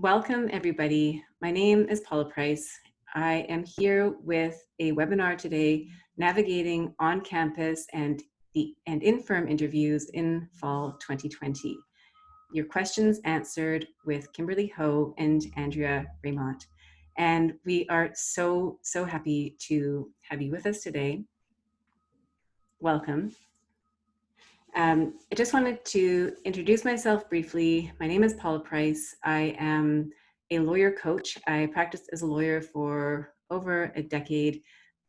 Welcome, everybody. My name is Paula Price. I am here with a webinar today, navigating on-campus and in-firm interviews in fall 2020. Your questions answered with Kimberley Ho and Andrea Rayment. And we are so happy to have you with us today. Welcome. I just wanted to introduce myself briefly. My name is Paula Price. I am a lawyer coach. I practiced as a lawyer for over a decade,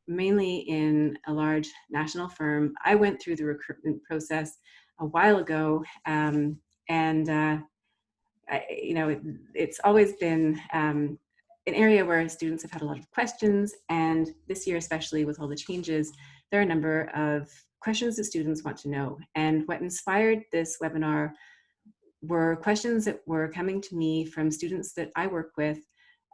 mainly in a large national firm. I went through the recruitment process a while ago, it's always been an area where students have had a lot of questions, and this year especially with all the changes, there are a number of questions that students want to know. And what inspired this webinar were questions that were coming to me from students that I work with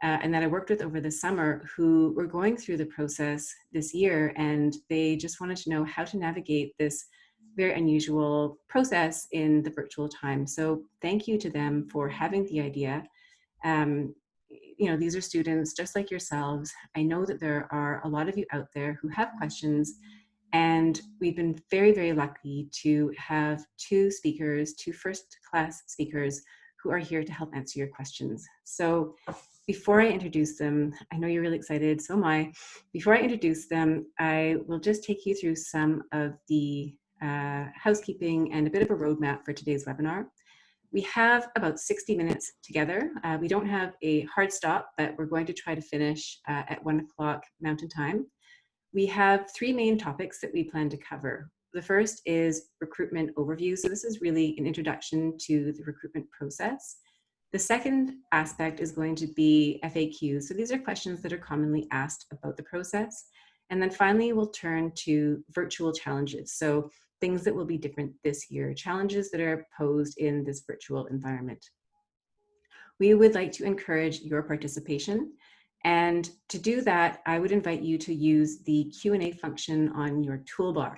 and that I worked with over the summer who were going through the process this year, and they just wanted to know how to navigate this very unusual process in the virtual time. So thank you to them for having the idea. These are students just like yourselves. I know that there are a lot of you out there who have questions, and we've been very lucky to have two first-class speakers who are here to help answer your questions. So before I introduce them, I know you're really excited, so am I. Before I introduce them, I will just take you through some of the housekeeping and a bit of a roadmap for today's webinar. We have about 60 minutes together. We don't have a hard stop, but we're going to try to finish at 1 o'clock Mountain Time. We have three main topics that we plan to cover. The first is recruitment overview. So this is really an introduction to the recruitment process. The second aspect is going to be FAQs. So these are questions that are commonly asked about the process. And then finally, we'll turn to virtual challenges. So things that will be different this year, challenges that are posed in this virtual environment. We would like to encourage your participation. And to do that, I would invite you to use the Q&A function on your toolbar.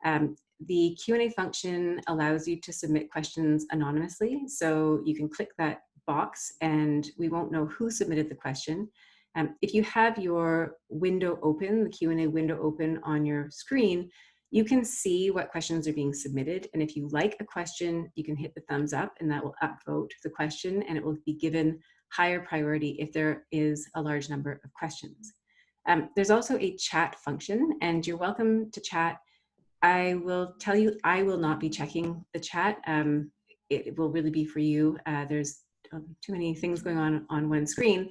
The Q&A function allows you to submit questions anonymously. So you can click that box and we won't know who submitted the question. If you have your window open, the Q&A window open on your screen, you can see what questions are being submitted. And if you like a question, you can hit the thumbs up and that will upvote the question, and it will be given higher priority if there is a large number of questions. There's also a chat function, and you're welcome to chat. I will tell you, I will not be checking the chat. It will really be for you. There's too many things going on one screen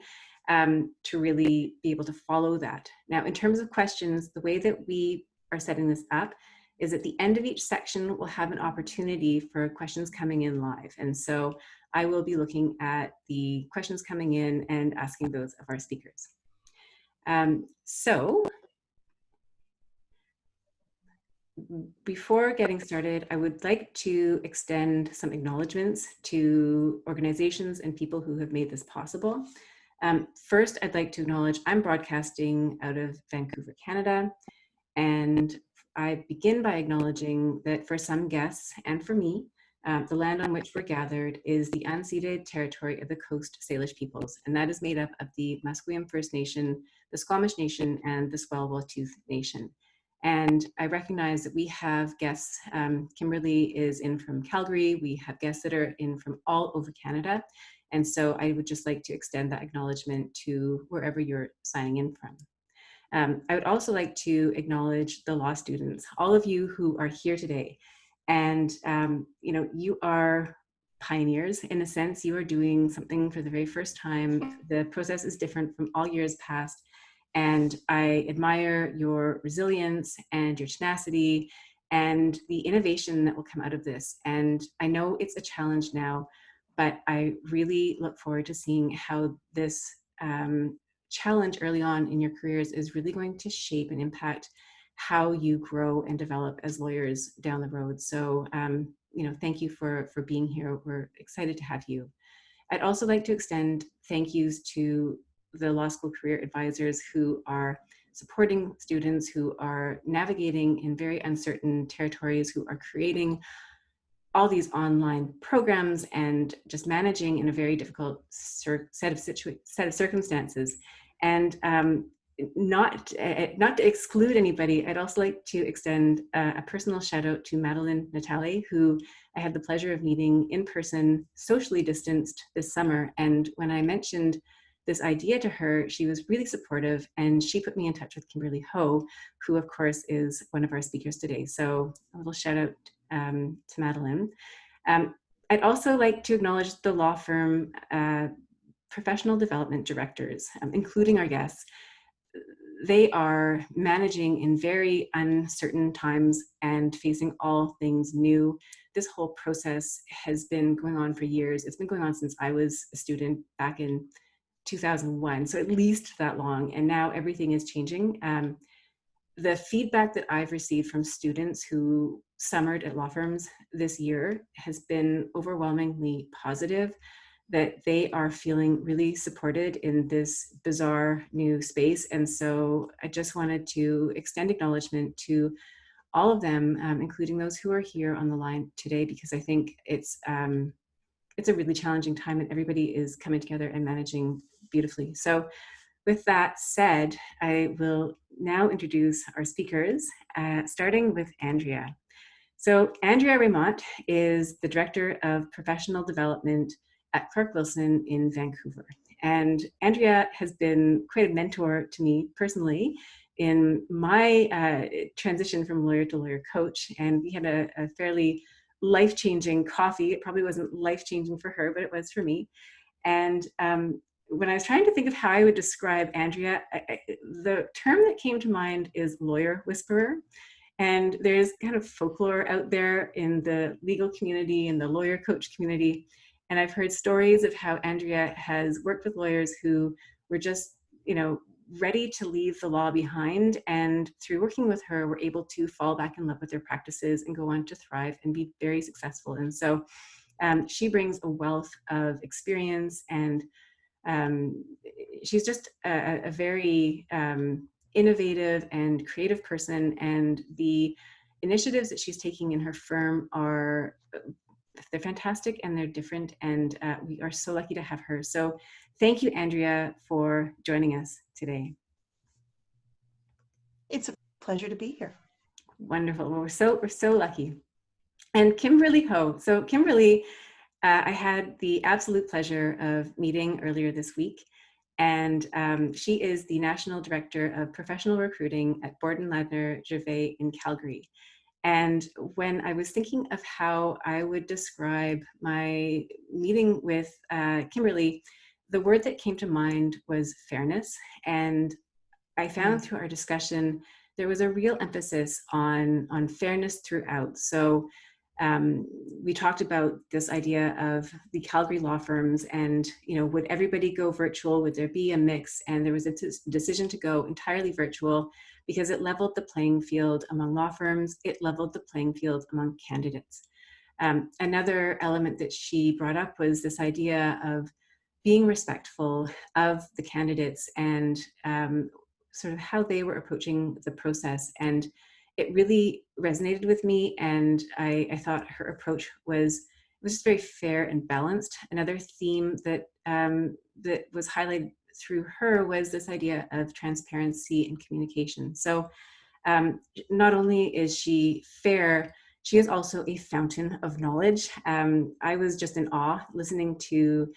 to really be able to follow that. Now, in terms of questions, the way that we are setting this up is at the end of each section, we'll have an opportunity for questions coming in live. And so I will be looking at the questions coming in and asking those of our speakers. So before getting started, I would like to extend some acknowledgements to organizations and people who have made this possible. First, I'd like to acknowledge I'm broadcasting out of Vancouver, Canada. And I begin by acknowledging that for some guests and for me, the land on which we're gathered is the unceded territory of the Coast Salish peoples, and that is made up of the Musqueam First Nation, the Squamish Nation, and the Tsleil-Waututh Nation. And I recognize that we have guests, Kimberley is in from Calgary, we have guests that are in from all over Canada, and so I would just like to extend that acknowledgement to wherever you're signing in from. I would also like to acknowledge the law students, all of you who are here today. And you are pioneers in a sense. You are doing something for the very first time. The process is different from all years past. And I admire your resilience and your tenacity and the innovation that will come out of this. And I know it's a challenge now, but I really look forward to seeing how this challenge early on in your careers is really going to shape and impact how you grow and develop as lawyers down the road. So, thank you for being here. We're excited to have you. I'd also like to extend thank yous to the law school career advisors who are supporting students who are navigating in very uncertain territories, who are creating all these online programs and just managing in a very difficult set of circumstances. And not to exclude anybody, I'd also like to extend a personal shout out to Madeline Natali, who I had the pleasure of meeting in person, socially distanced this summer. And when I mentioned this idea to her, she was really supportive, and she put me in touch with Kimberley Ho, who of course is one of our speakers today. So a little shout out to Madeline. I'd also like to acknowledge the law firm professional development directors, including our guests. They are managing in very uncertain times and facing all things new. This whole process has been going on for years. It's been going on since I was a student back in 2001, so at least that long, and now everything is changing. The feedback that I've received from students who summered at law firms this year has been overwhelmingly positive, that they are feeling really supported in this bizarre new space. And so I just wanted to extend acknowledgement to all of them, including those who are here on the line today, because I think it's a really challenging time and everybody is coming together and managing beautifully. So with that said, I will now introduce our speakers, starting with Andrea. So Andrea Rayment is the Director of Professional Development at Clark Wilson in Vancouver. And Andrea has been quite a mentor to me personally in my transition from lawyer to lawyer coach. And we had a fairly life-changing coffee. It probably wasn't life-changing for her, but it was for me. And when I was trying to think of how I would describe Andrea, the term that came to mind is lawyer whisperer. And there's kind of folklore out there in the legal community and the lawyer coach community. And I've heard stories of how Andrea has worked with lawyers who were just, ready to leave the law behind. And through working with her, were able to fall back in love with their practices and go on to thrive and be very successful. And so she brings a wealth of experience, and she's just a very innovative and creative person. And the initiatives that she's taking in her firm they're fantastic and they're different, and we are so lucky to have her. So thank you, Andrea, for joining us today. It's a pleasure to be here. Wonderful. Well, we're so lucky. And Kimberley Ho. So Kimberley, I had the absolute pleasure of meeting earlier this week, and she is the National Director of Professional Recruiting at Borden, Ladner, Gervais in Calgary. And when I was thinking of how I would describe my meeting with Kimberley, the word that came to mind was fairness. And I found through our discussion, there was a real emphasis on fairness throughout. So we talked about this idea of the Calgary law firms and, would everybody go virtual? Would there be a mix? And there was a decision to go entirely virtual because it leveled the playing field among law firms. It leveled the playing field among candidates. Another element that she brought up was this idea of being respectful of the candidates and sort of how they were approaching the process. And it really resonated with me, and I thought her approach was just very fair and balanced. Another theme that that was highlighted through her was this idea of transparency and communication. So not only is she fair, she is also a fountain of knowledge. I was just in awe listening to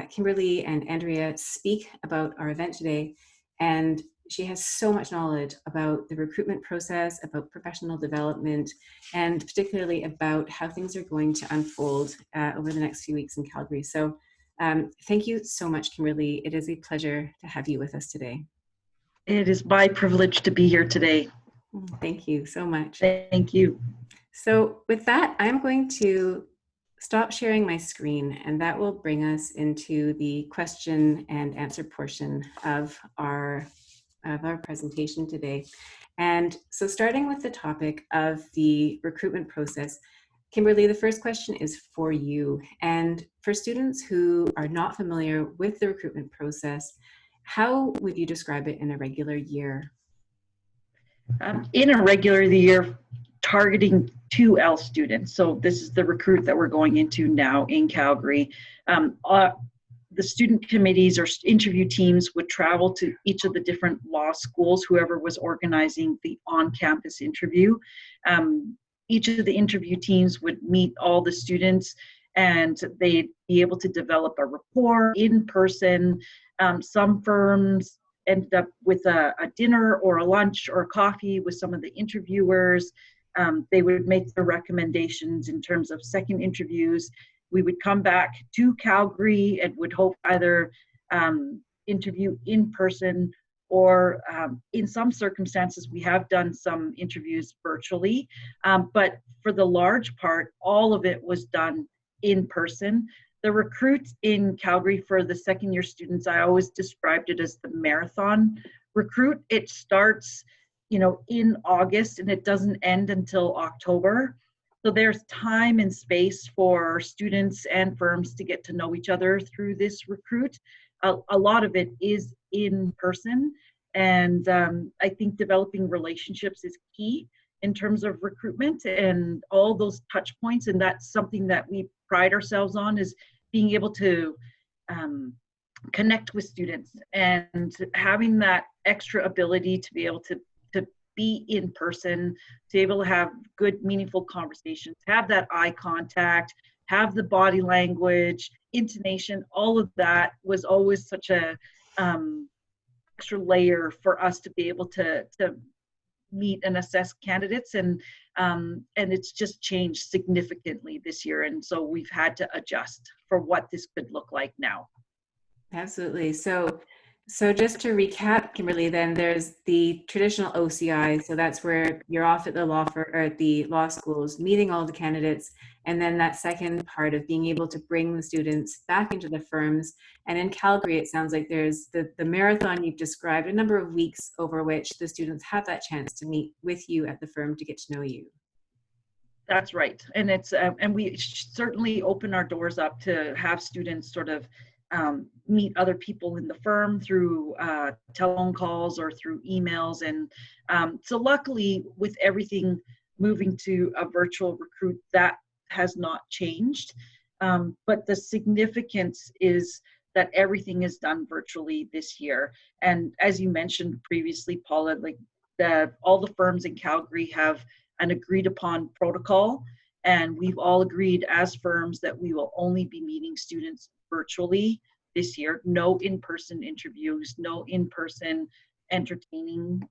Kimberley and Andrea speak about our event today, and she has so much knowledge about the recruitment process, about professional development, and particularly about how things are going to unfold over the next few weeks in Calgary. So thank you so much, Kimberley. It is a pleasure to have you with us today. It is my privilege to be here today. Thank you so much. Thank you. So with that, I'm going to stop sharing my screen, and that will bring us into the question and answer portion of our presentation today. And so starting with the topic of the recruitment process, Kimberley, the first question is for you. And for students who are not familiar with the recruitment process, how would you describe it in a regular year? In a regular year, targeting 2L students. So this is the recruit that we're going into now in Calgary. The student committees or interview teams would travel to each of the different law schools, whoever was organizing the on-campus interview. Each of the interview teams would meet all the students, and they'd be able to develop a rapport in person. Some firms ended up with a dinner or a lunch or a coffee with some of the interviewers. They would make the recommendations in terms of second interviews. We would come back to Calgary and would hope either interview in person or in some circumstances, we have done some interviews virtually. But for the large part, all of it was done in person. The recruit in Calgary for the second year students, I always described it as the marathon recruit. It starts, in August and it doesn't end until October. So there's time and space for students and firms to get to know each other through this recruit. A lot of it is in person. And I think developing relationships is key in terms of recruitment and all those touch points. And that's something that we pride ourselves on, is being able to connect with students and having that extra ability to be able to be in person, to be able to have good, meaningful conversations, have that eye contact, have the body language, intonation, all of that was always such a extra layer for us to be able to meet and assess candidates. And it's just changed significantly this year. And so we've had to adjust for what this could look like now. Absolutely. So just to recap, Kimberley, then there's the traditional OCI. So that's where you're off at the law schools, meeting all the candidates. And then that second part of being able to bring the students back into the firms. And in Calgary, it sounds like there's the marathon you've described, a number of weeks over which the students have that chance to meet with you at the firm to get to know you. That's right. And it's and we certainly open our doors up to have students sort of meet other people in the firm through telephone calls or through emails. And so luckily, with everything moving to a virtual recruit, that has not changed. But the significance is that everything is done virtually this year. And as you mentioned previously, Paula, like all the firms in Calgary have an agreed upon protocol. And we've all agreed as firms that we will only be meeting students virtually this year. No in-person interviews, no in-person entertaining,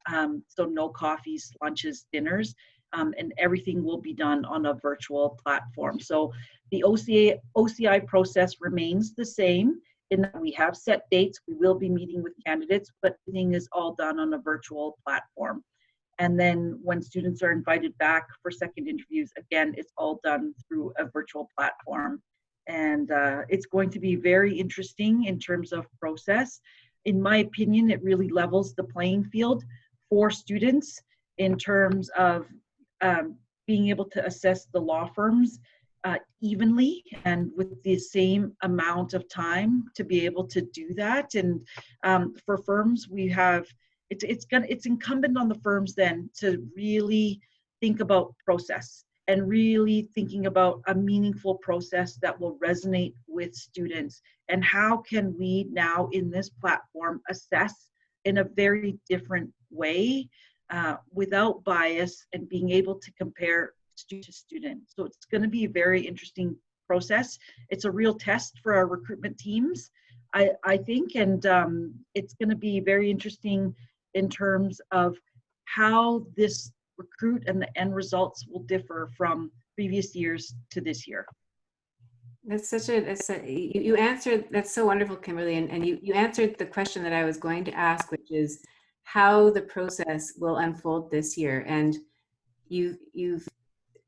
so no coffees, lunches, dinners, and everything will be done on a virtual platform. So the OCI process remains the same in that we have set dates. We will be meeting with candidates, but everything is all done on a virtual platform. And then when students are invited back for second interviews, again, it's all done through a virtual platform. And it's going to be very interesting in terms of process. In my opinion, it really levels the playing field for students in terms of being able to assess the law firms evenly and with the same amount of time to be able to do that. And for firms, we have it's incumbent on the firms then to really think about process and really thinking about a meaningful process that will resonate with students. And how can we now in this platform assess in a very different way without bias and being able to compare student to student. So it's going to be a very interesting process. It's a real test for our recruitment teams, I think, and it's going to be very interesting in terms of how this recruit and the end results will differ from previous years to this year. You answered, that's so wonderful, Kimberley, and you answered the question that I was going to ask, which is how the process will unfold this year. And you've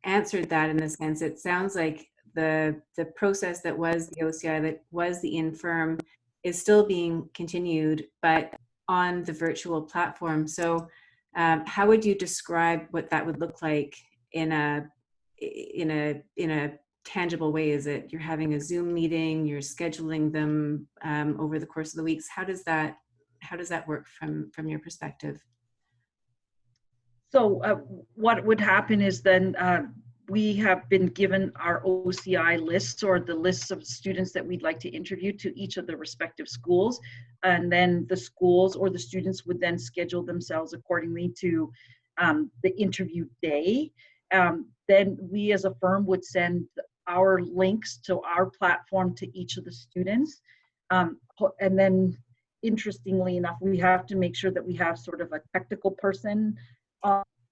answered that in the sense, it sounds like the process that was the OCI, that was the in-firm, is still being continued, but on the virtual platform. So how would you describe what that would look like in a tangible way? Is it you're having a Zoom meeting, you're scheduling them over the course of the weeks? How does that work from your perspective? So what would happen is then we have been given our OCI lists, or the lists of students that we'd like to interview, to each of the respective schools. And then the schools or the students would then schedule themselves accordingly to the interview day. Then we as a firm would send our links to our platform to each of the students. And then, interestingly enough, we have to make sure that we have sort of a technical person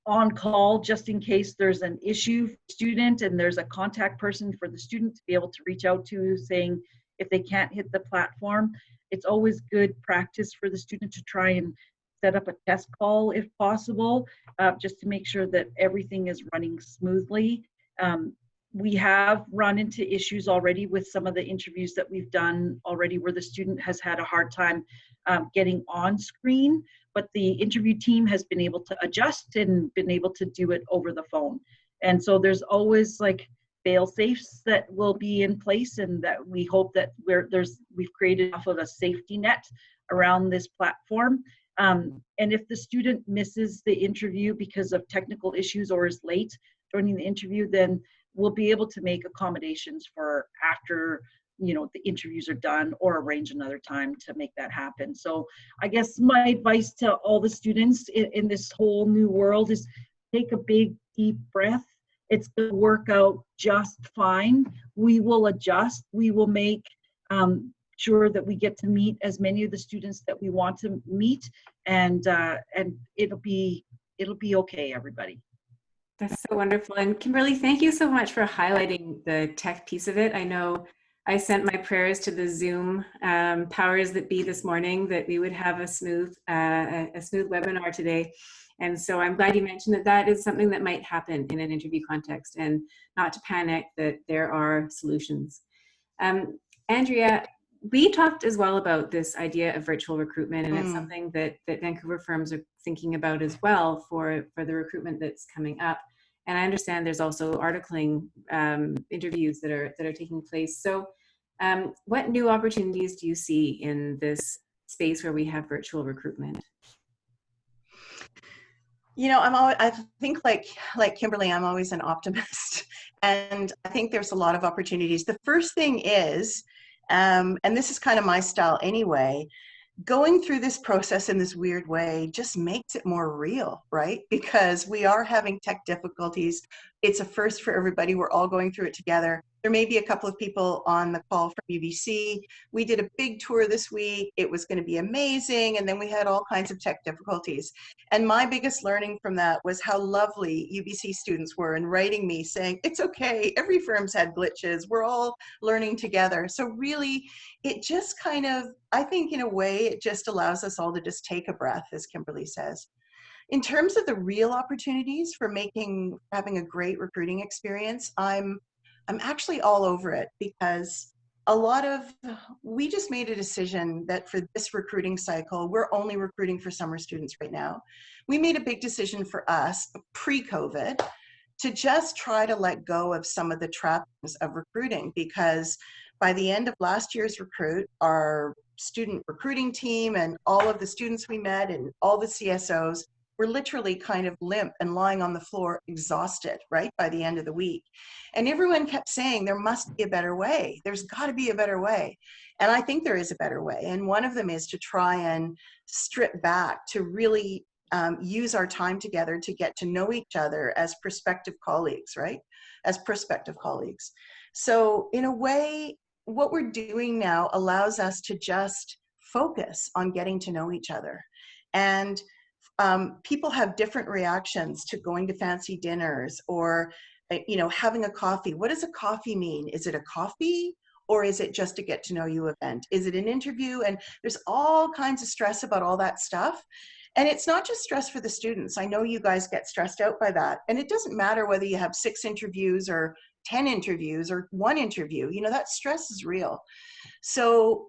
on call, just in case there's an issue for the student, and there's a contact person for the student to be able to reach out to, saying if they can't hit the platform. It's always good practice for the student to try and set up a test call if possible, just to make sure that everything is running smoothly. We have run into issues already with some of the interviews that we've done already, where the student has had a hard time getting on screen, but the interview team has been able to adjust and been able to do it over the phone. And so there's always like fail safes that will be in place, and that we hope that we've created enough of a safety net around this platform. And if the student misses the interview because of technical issues or is late joining the interview, then we'll be able to make accommodations for after the interviews are done, or arrange another time to make that happen. So I guess my advice to all the students in this whole new world is take a big deep breath. It's going to work out just fine. We will adjust. We will make sure that we get to meet as many of the students that we want to meet, and it'll be okay, everybody. That's so wonderful. And Kimberly, thank you so much for highlighting the tech piece of it. I know I sent my prayers to the Zoom powers that be this morning that we would have a smooth webinar today. And so I'm glad you mentioned that that is something that might happen in an interview context, and not to panic, that there are solutions. Andrea, we talked as well about this idea of virtual recruitment, and it's something that Vancouver firms are thinking about as well for the recruitment that's coming up. And I understand there's also articling interviews that are taking place. So what new opportunities do you see in this space where we have virtual recruitment? I think like Kimberly, I'm always an optimist. And I think there's a lot of opportunities. The first thing is, and this is kind of my style anyway, going through this process in this weird way just makes it more real, right? Because we are having tech difficulties. It's a first for everybody. We're all going through it together. There may be a couple of people on the call from UBC. We did a big tour this week. It was going to be amazing. And then we had all kinds of tech difficulties. And my biggest learning from that was how lovely UBC students were in writing me saying, it's okay, every firm's had glitches. We're all learning together. So really, it just kind of, I think in a way, it just allows us all to just take a breath, as Kimberly says. In terms of the real opportunities for having a great recruiting experience, I'm actually all over it, because we just made a decision that for this recruiting cycle, we're only recruiting for summer students right now. We made a big decision for us pre-COVID to just try to let go of some of the trappings of recruiting, because by the end of last year's recruit, our student recruiting team and all of the students we met and all the CSOs were literally kind of limp and lying on the floor, exhausted, right, by the end of the week. And everyone kept saying, there must be a better way. There's got to be a better way. And I think there is a better way. And one of them is to try and strip back, to really use our time together to get to know each other as prospective colleagues, right? As prospective colleagues. So in a way, what we're doing now allows us to just focus on getting to know each other. And people have different reactions to going to fancy dinners or, having a coffee. What does a coffee mean? Is it a coffee, or is it just a get to know you event? Is it an interview? And there's all kinds of stress about all that stuff. And it's not just stress for the students. I know you guys get stressed out by that. And it doesn't matter whether you have 6 interviews or 10 interviews or 1 interview, that stress is real. So,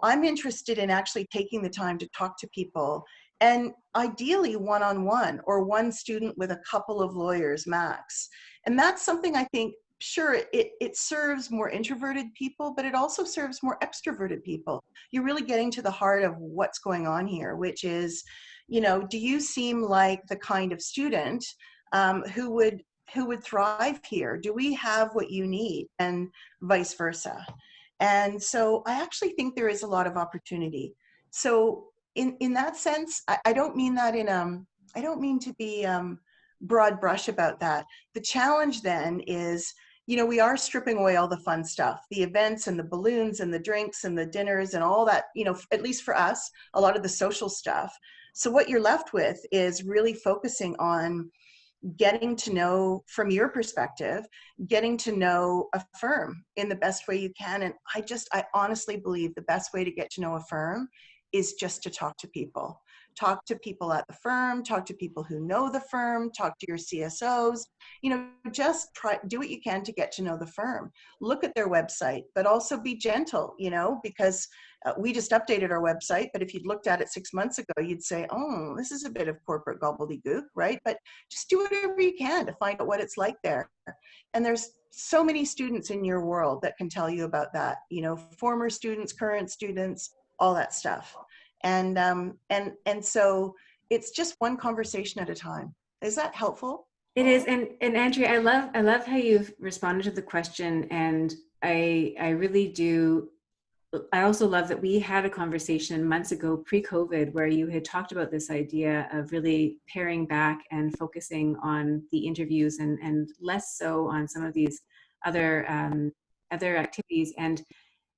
I'm interested in actually taking the time to talk to people, and ideally one-on-one, or one student with a couple of lawyers max. And that's something I think sure, it serves more introverted people, but it also serves more extroverted people. You're really getting to the heart of what's going on here, which is, you know, do you seem like the kind of student who would thrive here? Do we have what you need, and vice versa? And so I actually think there is a lot of opportunity. So in that sense, I don't mean that I don't mean to be broad brush about that. The challenge then is, you know, we are stripping away all the fun stuff, the events and the balloons and the drinks and the dinners and all that, you know, at least for us, a lot of the social stuff. So what you're left with is really focusing on getting to know, from your perspective, getting to know a firm in the best way you can. And I honestly believe the best way to get to know a firm is just to talk to people. Talk to people at the firm, talk to people who know the firm, talk to your CSOs, you know, just do what you can to get to know the firm. Look at their website, but also be gentle, you know, because we just updated our website, but if you'd looked at it 6 months ago, you'd say, oh, this is a bit of corporate gobbledygook, right? But just do whatever you can to find out what it's like there. And there's so many students in your world that can tell you about that, you know, former students, current students, all that stuff. And so it's just one conversation at a time. Is that helpful? It is, and Andrea, I love how you've responded to the question, and I really do. I also love that we had a conversation months ago, pre-COVID, where you had talked about this idea of really paring back and focusing on the interviews and less so on some of these other other activities. And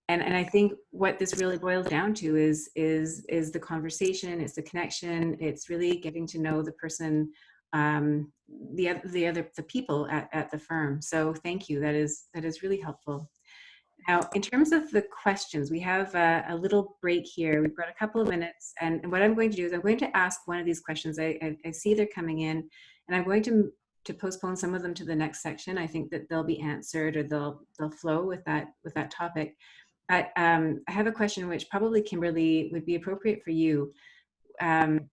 I think what this really boils down to is the conversation, it's the connection, it's really getting to know the person, the people at the firm. So thank you. That is really helpful. Now, in terms of the questions, we have a little break here. We've got a couple of minutes, and what I'm going to do is I'm going to ask one of these questions. I see they're coming in, and I'm going to postpone some of them to the next section. I think that they'll be answered, or they'll flow with that topic. But I have a question which probably, Kimberley, would be appropriate for you. And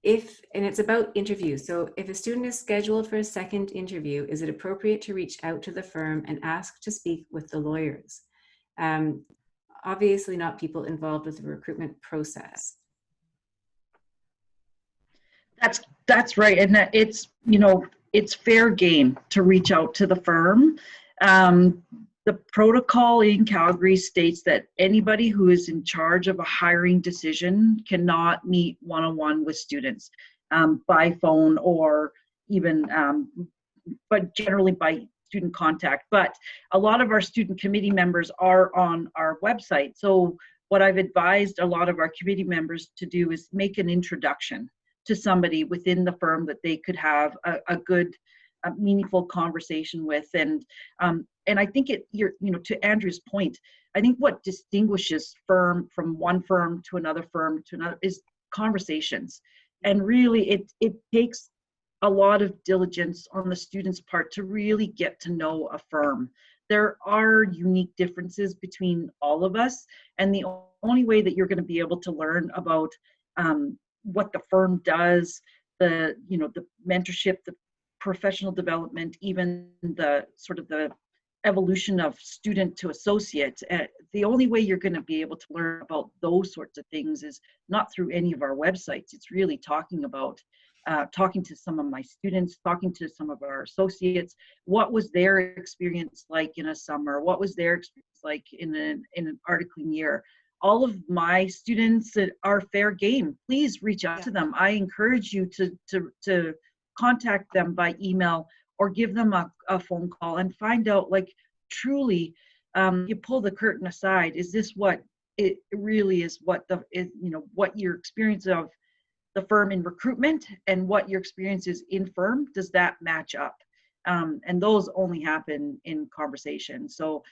it's about interviews. So if a student is scheduled for a second interview, is it appropriate to reach out to the firm and ask to speak with the lawyers? Obviously not people involved with the recruitment process. That's right. And that it's, you know, it's fair game to reach out to the firm. The protocol in Calgary states that anybody who is in charge of a hiring decision cannot meet one-on-one with students by phone, or even, but generally by student contact. But a lot of our student committee members are on our website. So what I've advised a lot of our committee members to do is make an introduction to somebody within the firm that they could have a good, meaningful conversation with. And I think you know, to Andrea's point, I think what distinguishes firm from one firm to another is conversations. And really it takes a lot of diligence on the student's part to really get to know a firm. There are unique differences between all of us, and the only way that you're going to be able to learn about what the firm does, the mentorship, the professional development, even the sort of the evolution of student to associate. The only way you're going to be able to learn about those sorts of things is not through any of our websites. It's really talking to some of my students, talking to some of our associates. What was their experience like in a summer? What was their experience like in an articling year? All of my students that are fair game, please reach out to them. I encourage you to contact them by email or give them a phone call and find out, like, truly, you pull the curtain aside. Is this what it really is? What your experience of the firm in recruitment and what your experience is in firm, does that match up? And those only happen in conversation. So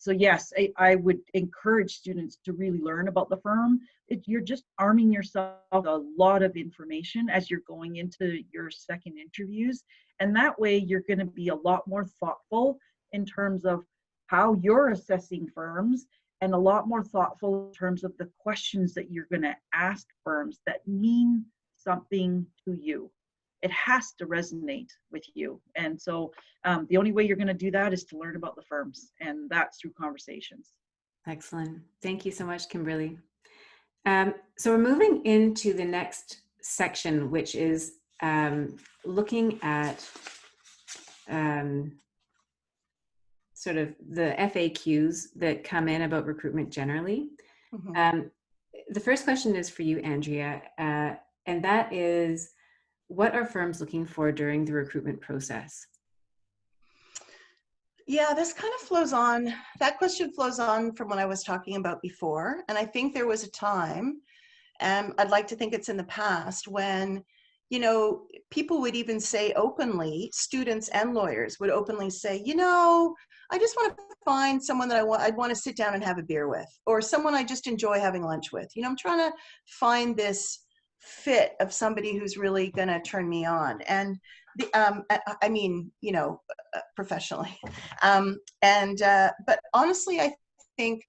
yes, I would encourage students to really learn about the firm. You're just arming yourself with a lot of information as you're going into your second interviews. And that way you're going to be a lot more thoughtful in terms of how you're assessing firms, and a lot more thoughtful in terms of the questions that you're going to ask firms that mean something to you. it has to resonate with you. And so the only way you're going to do that is to learn about the firms, and that's through conversations. Excellent. Thank you so much, Kimberly. So we're moving into the next section, which is looking at sort of the FAQs that come in about recruitment generally. Mm-hmm. The first question is for you, Andrea, and that is, what are firms looking for during the recruitment process? Yeah, this kind of flows on, that question flows on from what I was talking about before. And I think there was a time, and I'd like to think it's in the past, when, you know, people would even say openly, students and lawyers would openly say, you know, I just want to find someone that I'd want to sit down and have a beer with, or someone I just enjoy having lunch with. You know, I'm trying to find this fit of somebody who's really going to turn me on. And I mean, you know, professionally. But honestly, I think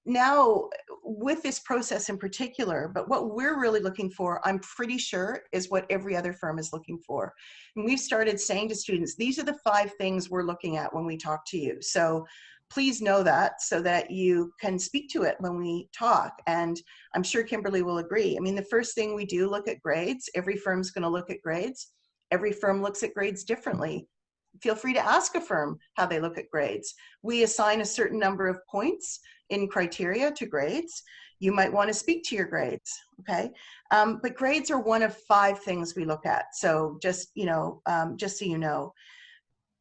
now with this process in particular, but what we're really looking for, I'm pretty sure, is what every other firm is looking for. And we've started saying to students, these are the 5 things we're looking at when we talk to you. So please know that, so that you can speak to it when we talk. And I'm sure Kimberly will agree. I mean, the first thing we do, look at grades. Every firm's going to look at grades. Every firm looks at grades differently. Feel free to ask a firm how they look at grades. We assign a certain number of points in criteria to grades. You might want to speak to your grades, okay? But grades are one of 5 things we look at. So just, you know, just so you know.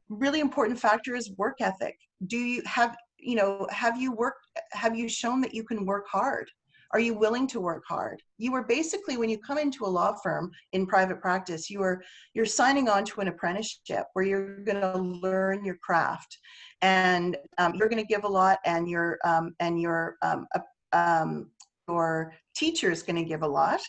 Really important factor is work ethic. Do you have, you know, have you shown that you can work hard? Are you willing to work hard? You are basically, when you come into a law firm in private practice, you're signing on to an apprenticeship where you're going to learn your craft, and you're going to give a lot, and your teacher is going to give a lot.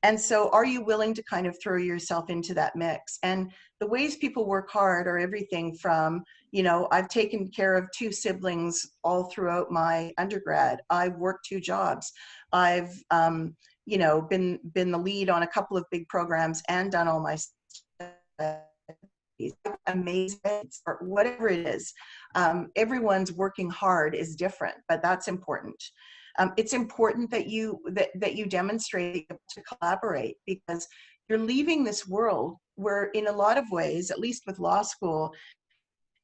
And so are you willing to kind of throw yourself into that mix? And the ways people work hard are everything from, you know, I've taken care of 2 siblings all throughout my undergrad. I've worked 2 jobs. I've, you know, been the lead on a couple of big programs and done all my amazing, or whatever it is. Everyone's working hard is different, but that's important. It's important that you demonstrate to collaborate, because you're leaving this world where, in a lot of ways, at least with law school,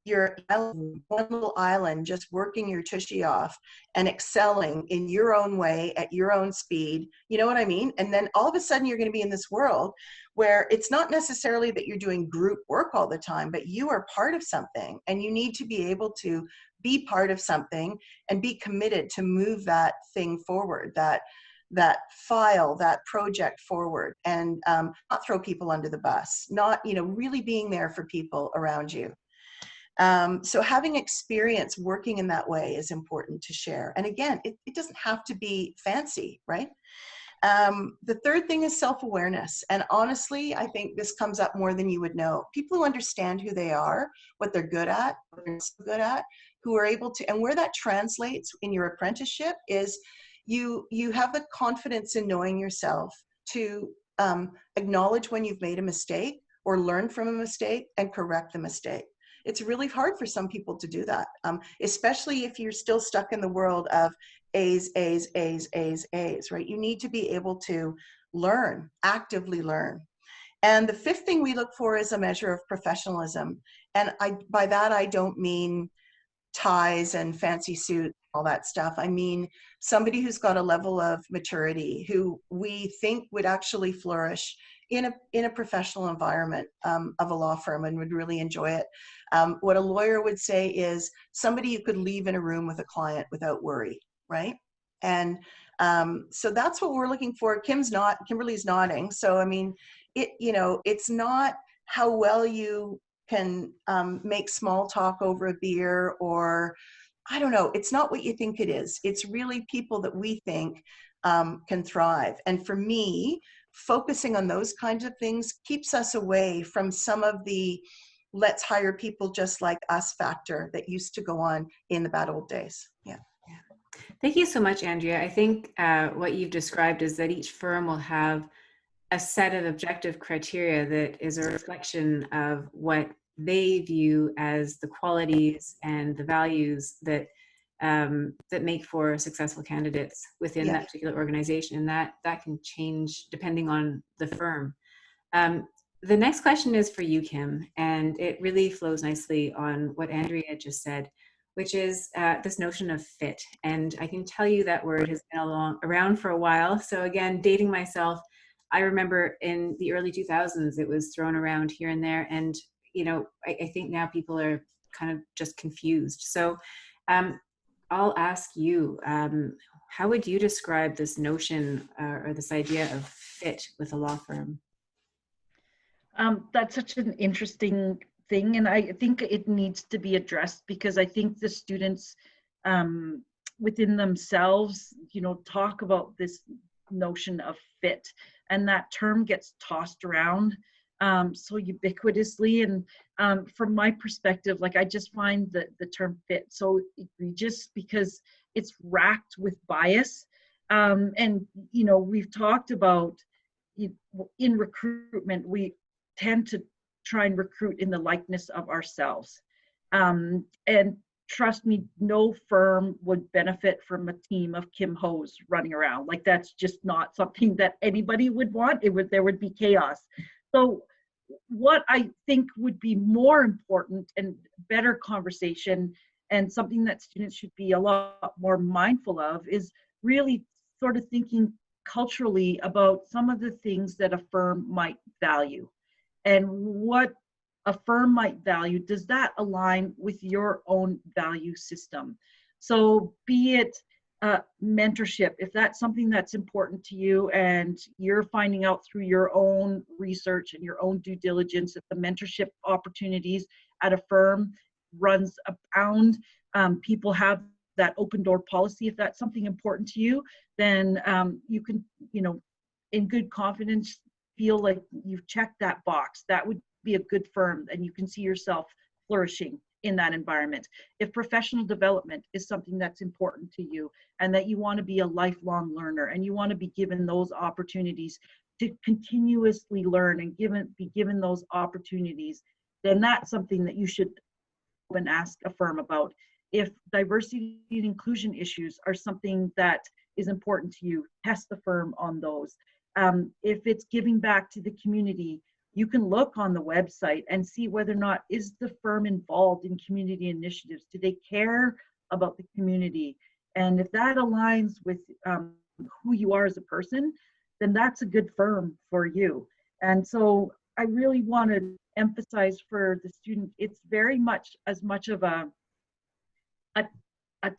you're one little island, just working your tushy off and excelling in your own way at your own speed. You know what I mean? And then all of a sudden you're going to be in this world where it's not necessarily that you're doing group work all the time, but you are part of something, and you need to be able to be part of something and be committed to move that thing forward, that file, that project forward, and not throw people under the bus, not, you know, really being there for people around you. So having experience working in that way is important to share. And again, it doesn't have to be fancy, right? The third thing is self-awareness. And honestly, I think this comes up more than you would know. People who understand who they are, what they're good at, what they're not so good at, who are able to, and where that translates in your apprenticeship is you have the confidence in knowing yourself to acknowledge when you've made a mistake or learn from a mistake and correct the mistake. It's really hard for some people to do that, especially if you're still stuck in the world of A's, A's, A's, A's, A's, right? You need to be able to learn, actively learn. And the 5th thing we look for is a measure of professionalism. And by that, I don't mean ties and fancy suits, all that stuff. I mean somebody who's got a level of maturity, who we think would actually flourish in a professional environment of a law firm and would really enjoy it. What a lawyer would say is somebody you could leave in a room with a client without worry, right? And so that's what we're looking for. Kimberly's nodding. So I mean, it's not how well you can make small talk over a beer, or I don't know, it's not what you think it is. It's really people that we think can thrive. And for me, focusing on those kinds of things keeps us away from some of the let's hire people just like us factor that used to go on in the bad old days. Yeah. Thank you so much, Andrea. I think what you've described is that each firm will have a set of objective criteria that is a reflection of what they view as the qualities and the values that that make for successful candidates within Yeah. that particular organization, and that can change depending on the firm. Um, the next question is for you, Kim, and it really flows nicely on what Andrea just said, which is this notion of fit. And I can tell you that word has been around for a while. So again, dating myself, I remember in the early 2000s, it was thrown around here and there. And, I think now people are kind of just confused. So um, I'll ask you, how would you describe this notion or this idea of fit with a law firm? That's such an interesting thing, and I think it needs to be addressed because I think the students um, within themselves, talk about this notion of fit, and that term gets tossed around so ubiquitously. And from my perspective, like I just find the term fit so egregious because it's racked with bias. And we've talked about in recruitment, we tend to try and recruit in the likeness of ourselves. And trust me, no firm would benefit from a team of Kim Ho's running around. Like that's just not something that anybody would want. There would be chaos. So what I think would be more important and better conversation, and something that students should be a lot more mindful of, is really sort of thinking culturally about some of the things that a firm might value and what a firm might value. Does that align with your own value system? So be it mentorship, if that's something that's important to you and you're finding out through your own research and your own due diligence that the mentorship opportunities at a firm runs abound, people have that open door policy. If that's something important to you, then you can, in good confidence, feel like you've checked that box. That would be a good firm and you can see yourself flourishing in that environment. If professional development is something that's important to you and that you want to be a lifelong learner and you want to be given those opportunities to continuously learn and be given those opportunities, then that's something that you should and ask a firm about. If diversity and inclusion issues are something that is important to you, test the firm on those. If it's giving back to the community, you can look on the website and see whether or not is the firm involved in community initiatives. Do they care about the community? And if that aligns with who you are as a person, then that's a good firm for you. And so I really want to emphasize for the student, it's very much as much of a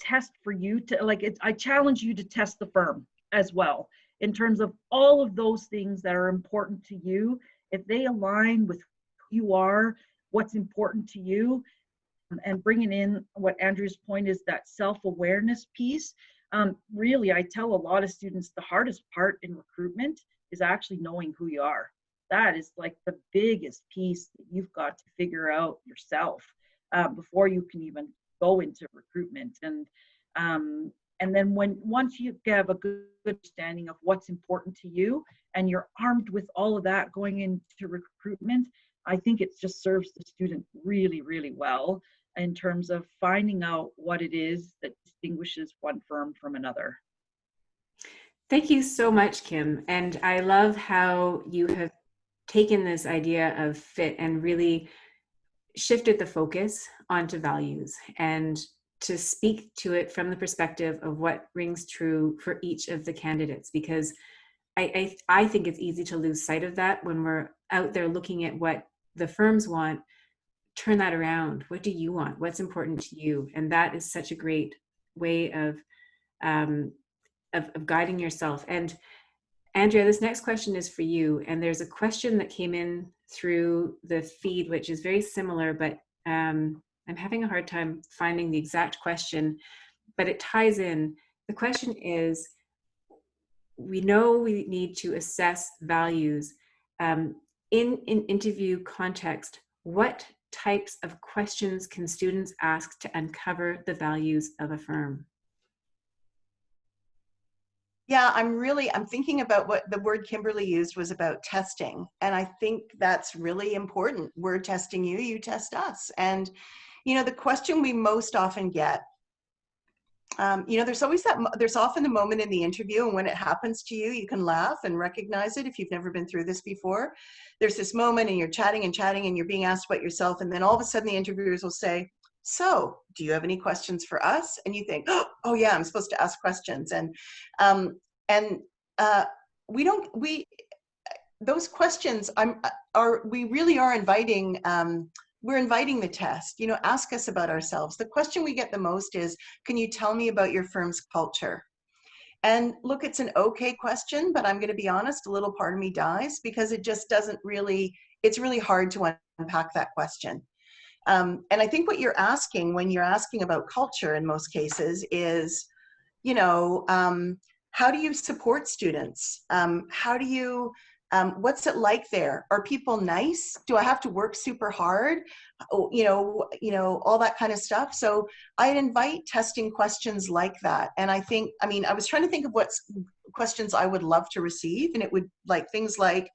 test for you to I challenge you to test the firm as well in terms of all of those things that are important to you. If they align with who you are, what's important to you, and bringing in what Andrew's point is, that self-awareness piece. Really, I tell a lot of students the hardest part in recruitment is actually knowing who you are. That is like the biggest piece that you've got to figure out yourself before you can even go into recruitment. And then once you have a good understanding of what's important to you and you're armed with all of that going into recruitment, I think it just serves the student really, really well in terms of finding out what it is that distinguishes one firm from another. Thank you so much, Kim. And I love how you have taken this idea of fit and really shifted the focus onto values and to speak to it from the perspective of what rings true for each of the candidates, because I think it's easy to lose sight of that when we're out there looking at what the firms want. Turn that around. What do you want? What's important to you? And that is such a great way of guiding yourself. And Andrea, this next question is for you. And there's a question that came in through the feed, which is very similar, but I'm having a hard time finding the exact question, but it ties in. The question is, we know we need to assess values. In interview context, what types of questions can students ask to uncover the values of a firm? Yeah, I'm thinking about what the word Kimberly used was about testing. And I think that's really important. We're testing you, you test us. And, the question we most often get, there's often the moment in the interview, and when it happens to you, you can laugh and recognize it if you've never been through this before. There's this moment and you're chatting and chatting and you're being asked about yourself. And then all of a sudden the interviewers will say, so do you have any questions for us? And you think, oh yeah, I'm supposed to ask questions. Um, and we don't, we, those questions we really are inviting, we're inviting the test. Ask us about ourselves. The question we get the most is, can you tell me about your firm's culture? And look, it's an okay question, but I'm going to be honest, a little part of me dies because it just doesn't really, it's really hard to unpack that question. And I think what you're asking when you're asking about culture in most cases is, how do you support students? How do you, what's it like there? Are people nice? Do I have to work super hard? All that kind of stuff. So I'd invite testing questions like that. And I was trying to think of what questions I would love to receive. And it would things like,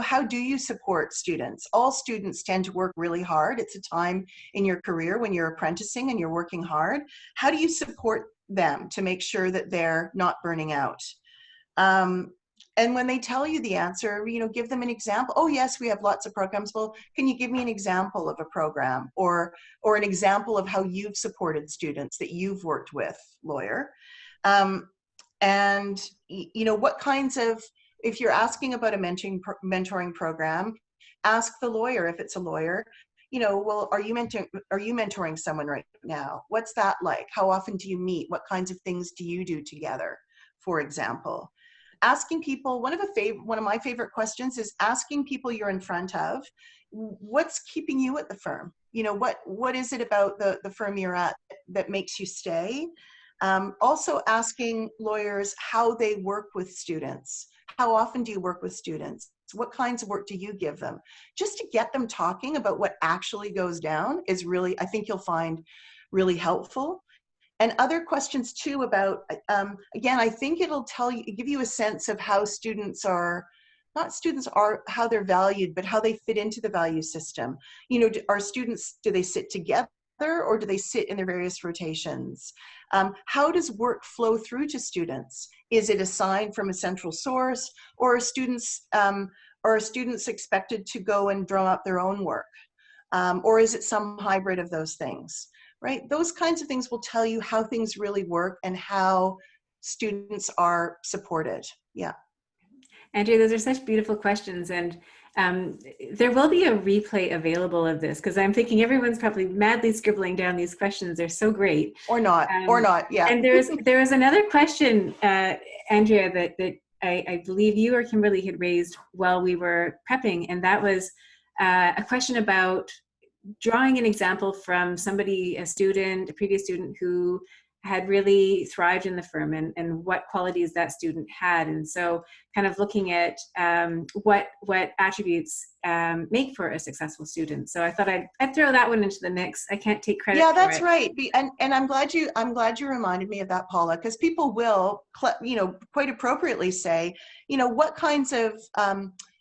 how do you support students? All students tend to work really hard. It's a time in your career when you're apprenticing and you're working hard. How do you support them to make sure that they're not burning out? And when they tell you the answer, give them an example. Oh, yes, we have lots of programs. Well, can you give me an example of a program or an example of how you've supported students that you've worked with, lawyer? And what kinds of, if you're asking about a mentoring program, ask the lawyer if it's a lawyer. Well, are you mentoring someone right now? What's that like? How often do you meet? What kinds of things do you do together, for example? Asking people, one of my favorite questions is asking people you're in front of, what's keeping you at the firm? What is it about the firm you're at that makes you stay? Also asking lawyers how they work with students. How often do you work with students? What kinds of work do you give them? Just to get them talking about what actually goes down is really, I think you'll find really helpful. And other questions too about, again, I think it'll give you a sense of how how they're valued, but how they fit into the value system. Are students, do they sit together or do they sit in their various rotations? How does work flow through to students? Is it assigned from a central source, or are students expected to go and drum up their own work? Or is it some hybrid of those things? Right? Those kinds of things will tell you how things really work and how students are supported. Yeah. Andrea, those are such beautiful questions. And there will be a replay available of this because I'm thinking everyone's probably madly scribbling down these questions. They're so great. Or not, yeah. And there was another question, Andrea, that I believe you or Kimberly had raised while we were prepping, and that was a question about drawing an example from a previous student who had really thrived in the firm and what qualities that student had. And so kind of looking at what attributes make for a successful student. So I thought I'd throw that one into the mix. I can't take credit for it. Yeah, that's right. And I'm glad you reminded me of that, Paula, because people will, quite appropriately say, what kinds of,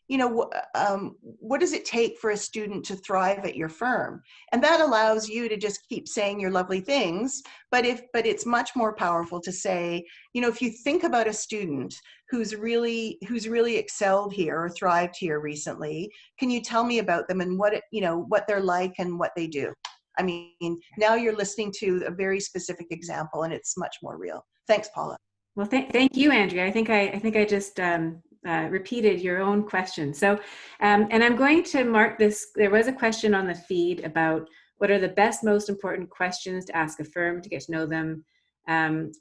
what does it take for a student to thrive at your firm? And that allows you to just keep saying your lovely things. But it's much more powerful to say, if you think about a student who's really excelled here or thrived here recently, can you tell me about them and what they're like and what they do? I mean, now you're listening to a very specific example, and it's much more real. Thanks, Paula. Well, thank you, Andrea. I think I just repeated your own question. So, and I'm going to mark this. There was a question on the feed about what are the best, most important questions to ask a firm to get to know them.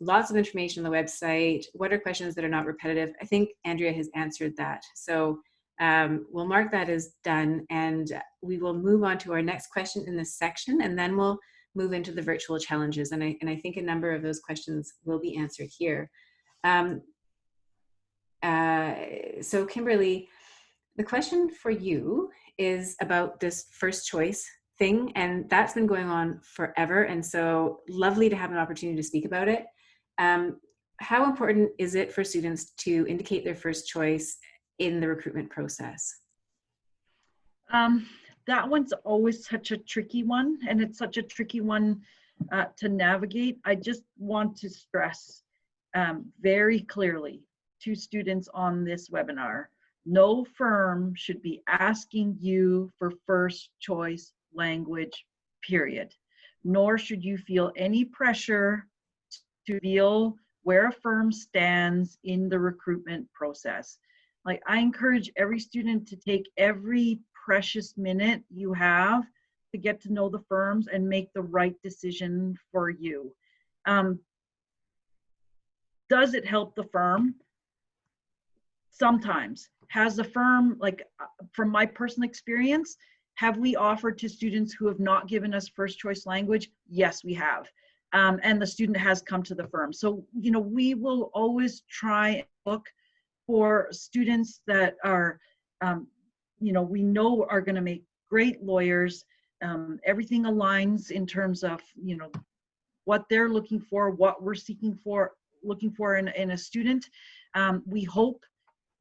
Lots of information on the website. What are questions that are not repetitive? I think Andrea has answered that. So we'll mark that as done, and we will move on to our next question in this section, and then we'll move into the virtual challenges. And I think a number of those questions will be answered here. So Kimberly, the question for you is about this first choice thing, and that's been going on forever. And so lovely to have an opportunity to speak about it. how important is it for students to indicate their first choice in the recruitment process? That one's always such a tricky one, and it's such a tricky one to navigate. I just want to stress very clearly to students on this webinar, no firm should be asking you for first choice language, period. Nor should you feel any pressure to feel where a firm stands in the recruitment process. Like, I encourage every student to take every precious minute you have to get to know the firms and make the right decision for you. Does it help the firm? Sometimes. Has the firm, like from my personal experience, have we offered to students who have not given us first choice language? Yes, we have. And the student has come to the firm. So, you know, we will always try and look for students that are, you know, we know are going to make great lawyers. Everything aligns in terms of, you know, what they're looking for, what we're looking for in a student. We hope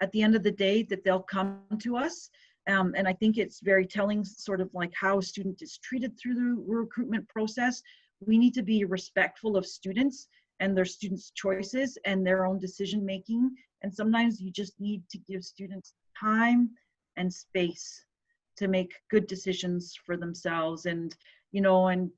at the end of the day that they'll come to us. And I think it's very telling, sort of like how a student is treated through the recruitment process. We need to be respectful of students and their students' choices and their own decision making. And sometimes you just need to give students time and space to make good decisions for themselves. And, you know, and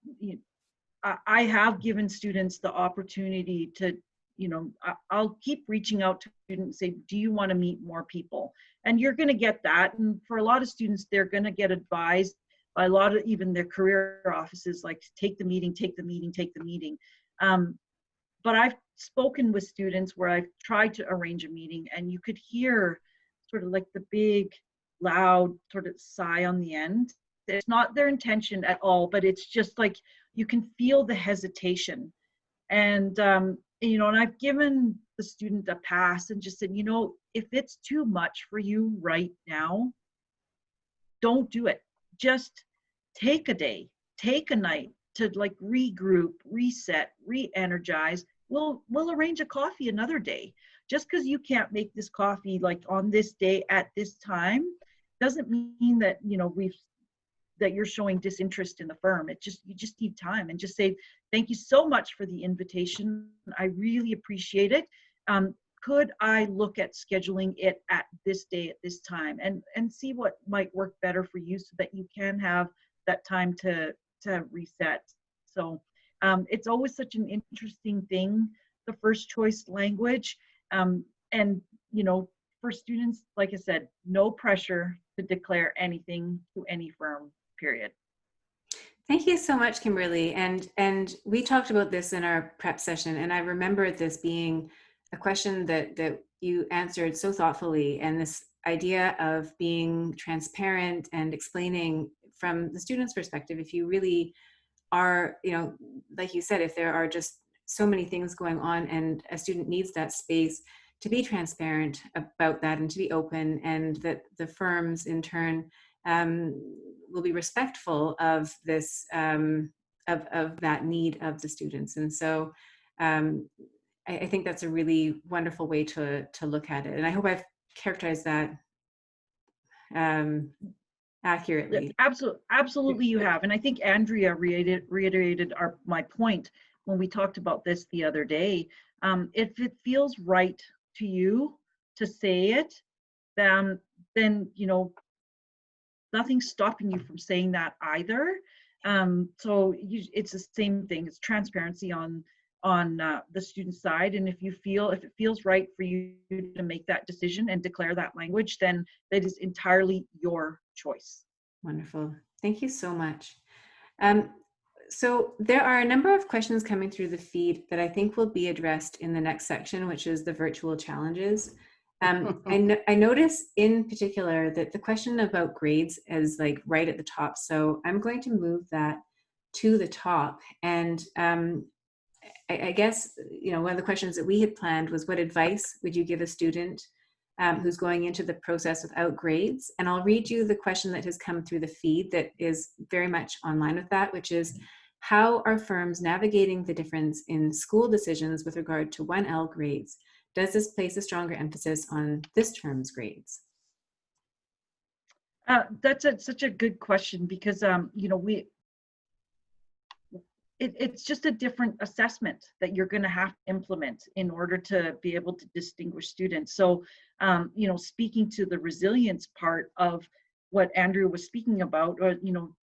I have given students the opportunity to, you know, I'll keep reaching out to students and say, do you want to meet more people? And you're going to get that. And for a lot of students, they're going to get advised by a lot of even their career offices, like take the meeting, take the meeting, take the meeting. But I've spoken with students where I've tried to arrange a meeting and you could hear sort of like the big, loud sort of sigh on the end. It's not their intention at all, but it's just like, you can feel the hesitation. And, you know, and I've given the student a pass and just said, you know, if it's too much for you right now, don't do it. Just take a day, take a night to like regroup, reset, re-energize. We'll arrange a coffee another day. Just because you can't make this coffee like on this day at this time doesn't mean that, you know, that you're showing disinterest in the firm. You just need time, and just say, thank you so much for the invitation. I really appreciate it. Could I look at scheduling it at this day, at this time, and see what might work better for you so that you can have that time to reset. So it's always such an interesting thing, the first choice language. And, you know, for students, like I said, no pressure to declare anything to any firm, period. Thank you so much, Kimberly. And we talked about this in our prep session, and I remember this being a question that you answered so thoughtfully, and this idea of being transparent and explaining from the student's perspective, if you really are, you know, like you said, if there are just so many things going on and a student needs that space to be transparent about that and to be open, and that the firms in turn will be respectful of this, of that need of the students. And so I think that's a really wonderful way to look at it. And I hope I've characterized that accurately. Absolutely you have. And I think Andrea reiterated my point when we talked about this the other day. If it feels right to you to say it, then you know, nothing's stopping you from saying that either. So it's the same thing. It's transparency on the student side, and if it feels right for you to make that decision and declare that language, then that is entirely your choice. Wonderful. Thank you so much. So there are a number of questions coming through the feed that I think will be addressed in the next section, which is the virtual challenges. I notice in particular that the question about grades is like right at the top. So I'm going to move that to the top. And I guess, you know, one of the questions that we had planned was, what advice would you give a student who's going into the process without grades? And I'll read you the question that has come through the feed that is very much online with that, which is, How are firms navigating the difference in school decisions with regard to 1L grades? Does this place a stronger emphasis on this term's grades? That's such a good question, because you know, it's just a different assessment that you're going to have to implement in order to be able to distinguish students. So, you know, speaking to the resilience part of what Andrew was speaking about, or, you know,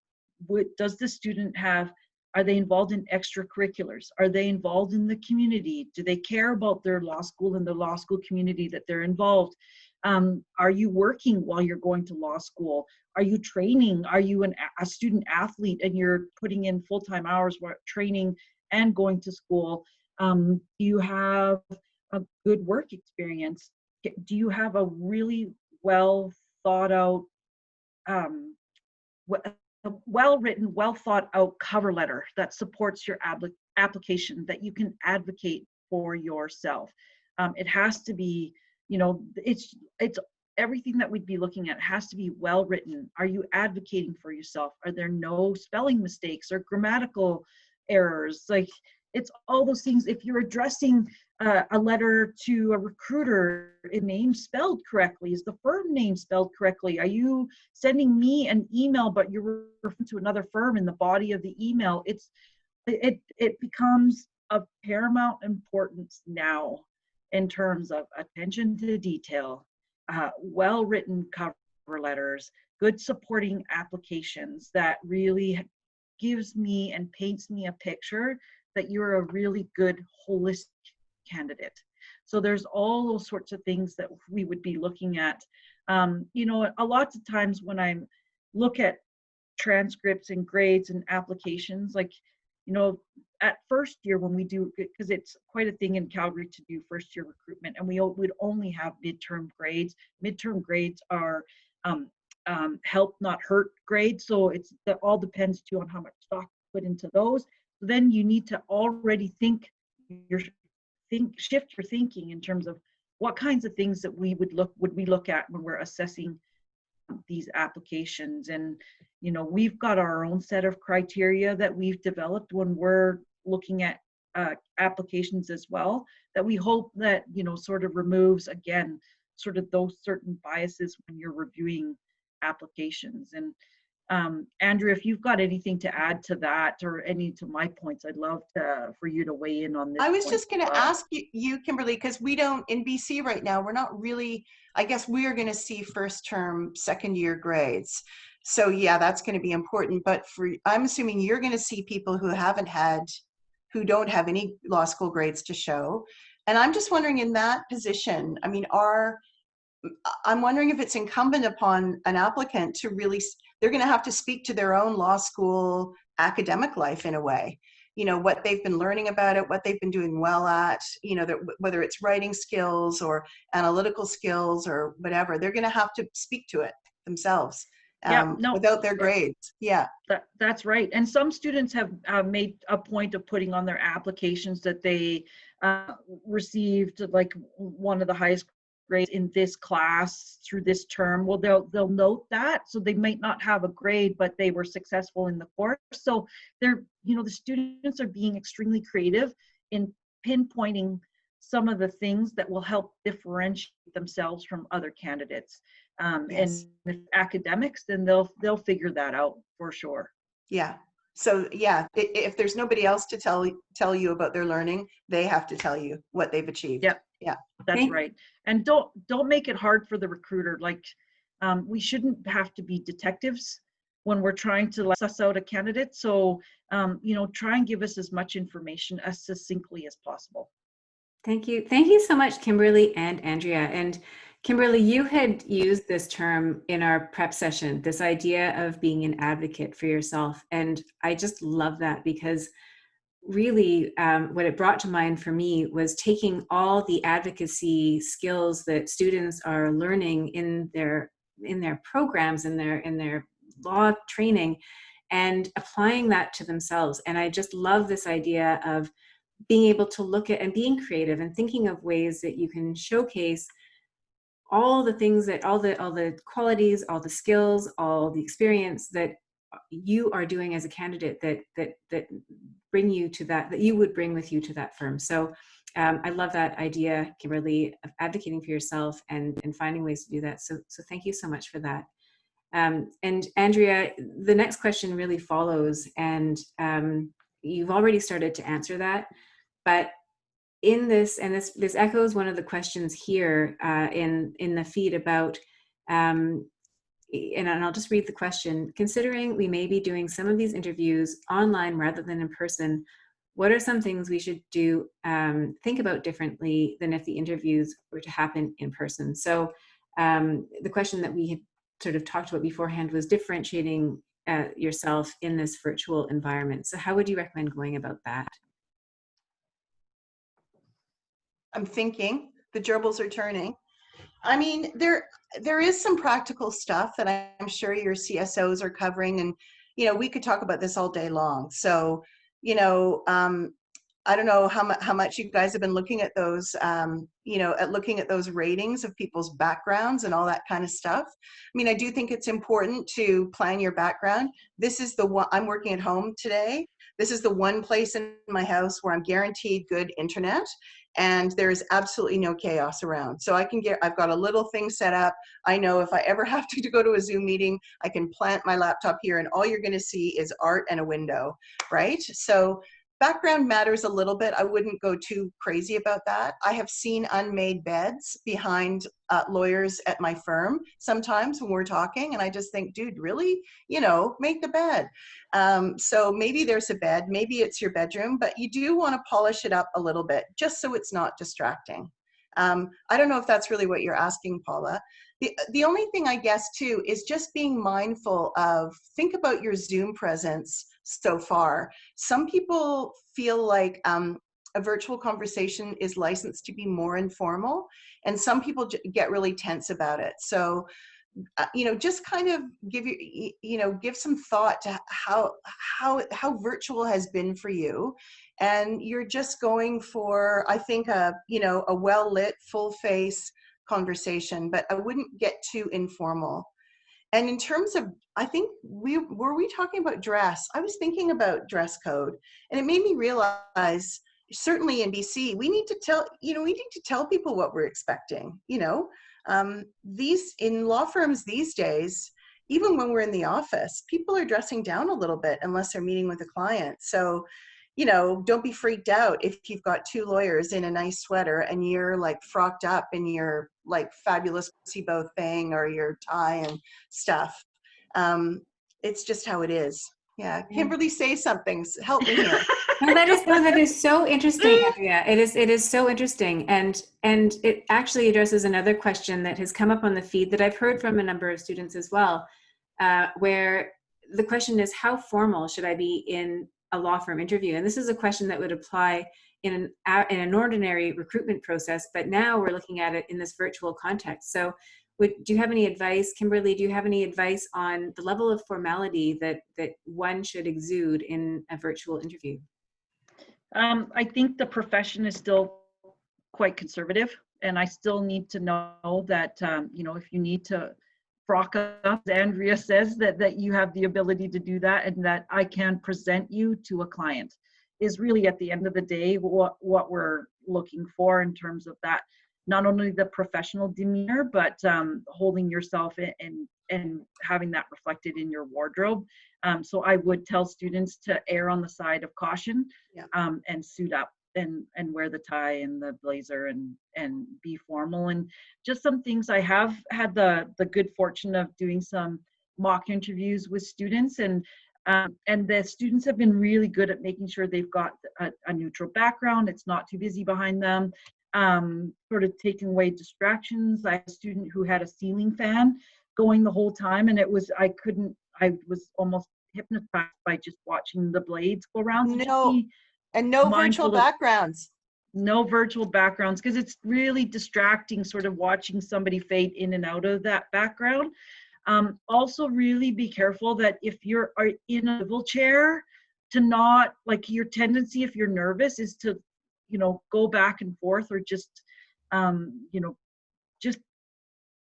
does the student have, are they involved in extracurriculars? Are they involved in the community? Do they care about their law school and the law school community that they're involved? Are you working while you're going to law school? Are you training? Are you a student athlete and you're putting in full-time hours training and going to school? Do you have a good work experience? Do you have a really well thought out, well-written, well thought out cover letter that supports your application, that you can advocate for yourself? It has to be, you know, it's everything that we'd be looking at has to be well written. Are you advocating for yourself? Are there no spelling mistakes or grammatical errors? Like, it's all those things. If you're addressing a letter to a recruiter, is name spelled correctly? Is the firm name spelled correctly? Are you sending me an email but you're referring to another firm in the body of the email? It becomes of paramount importance now in terms of attention to detail, well-written cover letters, good supporting applications that really gives me and paints me a picture that you're a really good holistic candidate. So there's all those sorts of things that we would be looking at. You know, a lot of times when I look at transcripts and grades and applications, like, you know, at first year when we do, because it's quite a thing in Calgary to do first year recruitment, and we would only have midterm grades. Midterm grades are help not hurt grades, so that all depends too on how much stock you put into those. So then you need to already shift your thinking in terms of what kinds of things that we would look at when we're assessing these applications. And you know, we've got our own set of criteria that we've developed when we're looking at applications as well, that we hope that, you know, sort of removes, again, sort of those certain biases when you're reviewing applications. And Andrea, if you've got anything to add to that or any to my points, I'd love for you to weigh in on this. I was just going to ask you, Kimberly, because we don't, in BC right now, we're not really, I guess we are going to see first term, second year grades. So yeah, that's going to be important. But I'm assuming you're going to see people who who don't have any law school grades to show. And I'm just wondering, in that position, I mean, I'm wondering if it's incumbent upon an applicant to really, they're going to have to speak to their own law school academic life in a way. You know, what they've been learning about it, what they've been doing well at, you know, whether it's writing skills or analytical skills or whatever, they're going to have to speak to it themselves without their grades. Yeah. That's right. And some students have made a point of putting on their applications that they received like one of the highest grades in this class through this term. Well, they'll note that, so they might not have a grade, but they were successful in the course. So they're, you know, the students are being extremely creative in pinpointing some of the things that will help differentiate themselves from other candidates. Yes. And if academics, then they'll figure that out for sure. Yeah. So yeah, if there's nobody else to tell you about their learning, they have to tell you what they've achieved. Yep. Yeah. That's right. And don't make it hard for the recruiter. Like, we shouldn't have to be detectives when we're trying to suss out a candidate. So, you know, try and give us as much information as succinctly as possible. Thank you. Thank you so much, Kimberly and Andrea. And Kimberly, you had used this term in our prep session, this idea of being an advocate for yourself. And I just love that, because really what it brought to mind for me was taking all the advocacy skills that students are learning in their programs, in their law training, and applying that to themselves. And I just love this idea of being able to look at and being creative and thinking of ways that you can showcase all the things that all the qualities, all the skills, all the experience that you are doing as a candidate that bring you to that you would bring with you to that firm. So I love that idea, Kimberly, of advocating for yourself and finding ways to do that. So thank you so much for that. And Andrea, the next question really follows, and you've already started to answer that, but in this, and this echoes one of the questions here in the feed about, and I'll just read the question. Considering we may be doing some of these interviews online rather than in person, what are some things we should do, think about differently than if the interviews were to happen in person? So the question that we had sort of talked about beforehand was differentiating yourself in this virtual environment. So how would you recommend going about that? I'm thinking, the gerbils are turning. I mean, there is some practical stuff that I'm sure your CSOs are covering, and we could talk about this all day long. So, I don't know how much you guys have been looking at those, looking at those ratings of people's backgrounds and all that kind of stuff. I mean, I do think it's important to plan your background. This is the one, I'm working at home today. This is the one place in my house where I'm guaranteed good internet, and there is absolutely no chaos around. So I've got a little thing set up. I know if I ever have to go to a Zoom meeting, I can plant my laptop here and all you're going to see is art and a window, right? So background matters a little bit. I wouldn't go too crazy about that. I have seen unmade beds behind lawyers at my firm sometimes when we're talking, and I just think, dude, really? Make the bed. So maybe there's a bed, maybe it's your bedroom, but you do want to polish it up a little bit just so it's not distracting. I don't know if that's really what you're asking, Paula. The only thing I guess too is just being mindful of, think about your Zoom presence so far. Some people feel like a virtual conversation is licensed to be more informal, and some people get really tense about it. So, just kind of give some thought to how virtual has been for you, and you're just going for, I think, a well-lit, full-face conversation, but I wouldn't get too informal. And in terms of, I think were we talking about dress? I was thinking about dress code, and it made me realize, certainly in BC, we need to tell people what we're expecting. These, in law firms these days, even when we're in the office, people are dressing down a little bit unless they're meeting with a client. So, don't be freaked out if you've got two lawyers in a nice sweater and you're like frocked up in your like fabulous bow thing or your tie and stuff. It's just how it is. Yeah. Kimberly, say something. Help me here. No, that is so interesting, Andrea. It is so interesting, and it actually addresses another question that has come up on the feed that I've heard from a number of students as well, where the question is, how formal should I be in a law firm interview? And this is a question that would apply in an ordinary recruitment process, but now we're looking at it in this virtual context. So do you have any advice, Kimberly, do you have any advice on the level of formality that one should exude in a virtual interview? I think the profession is still quite conservative, and I still need to know that, if you need to frock up, as Andrea says, that you have the ability to do that, and that I can present you to a client, is really at the end of the day what we're looking for in terms of that, not only the professional demeanor, but holding yourself and having that reflected in your wardrobe. So I would tell students to err on the side of caution, and suit up and wear the tie and the blazer and be formal. And just some things, I have had the good fortune of doing some mock interviews with students, and the students have been really good at making sure they've got a neutral background. It's not too busy behind them. Sort of taking away distractions. I had a student who had a ceiling fan going the whole time, and I was almost hypnotized by just watching the blades go around. So no virtual backgrounds. No virtual backgrounds, because it's really distracting sort of watching somebody fade in and out of that background. Also really be careful that if you're in a swivel chair, to not, like, your tendency, if you're nervous, is to go back and forth, or just just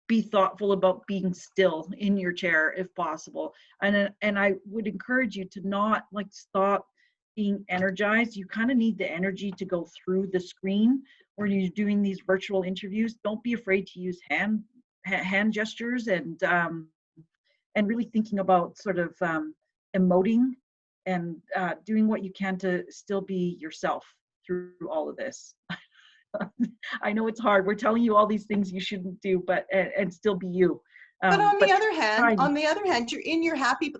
be thoughtful about being still in your chair if possible. And I would encourage you to not like stop being energized. You kind of need the energy to go through the screen when you're doing these virtual interviews. Don't be afraid to use hand gestures and really thinking about sort of emoting and doing what you can to still be yourself through all of this. I know it's hard. We're telling you all these things you shouldn't do, but and still be you. But on But the other hand,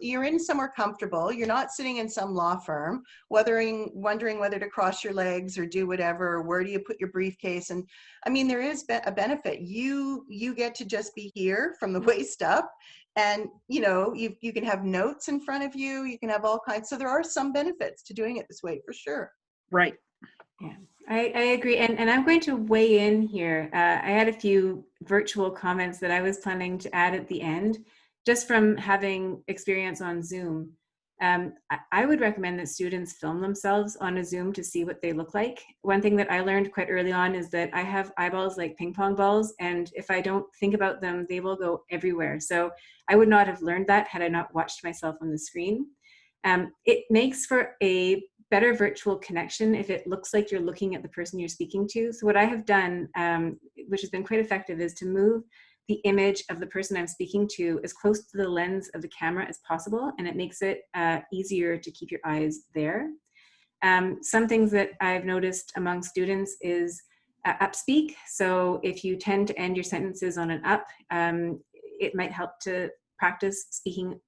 you're in somewhere comfortable. You're not sitting in some law firm, wondering whether to cross your legs or do whatever, or where do you put your briefcase. And I mean, there is a benefit. You get to just be here from the waist up, and you know, you can have notes in front of you. You can have all kinds. So there are some benefits to doing it this way, for sure. right. Yeah, I agree. And I'm going to weigh in here. I had a few virtual comments that I was planning to add at the end, just from having experience on Zoom. I would recommend that students film themselves on a Zoom to see what they look like. One thing that I learned quite early on is that I have eyeballs like ping pong balls, and if I don't think about them, they will go everywhere. So I would not have learned that had I not watched myself on the screen. It makes for a better virtual connection if it looks like you're looking at the person you're speaking to. So what I have done, which has been quite effective, is to move the image of the person I'm speaking to as close to the lens of the camera as possible, and it makes it easier to keep your eyes there. Some things that I've noticed among students is upspeak. So if you tend to end your sentences on an up, it might help to practice speaking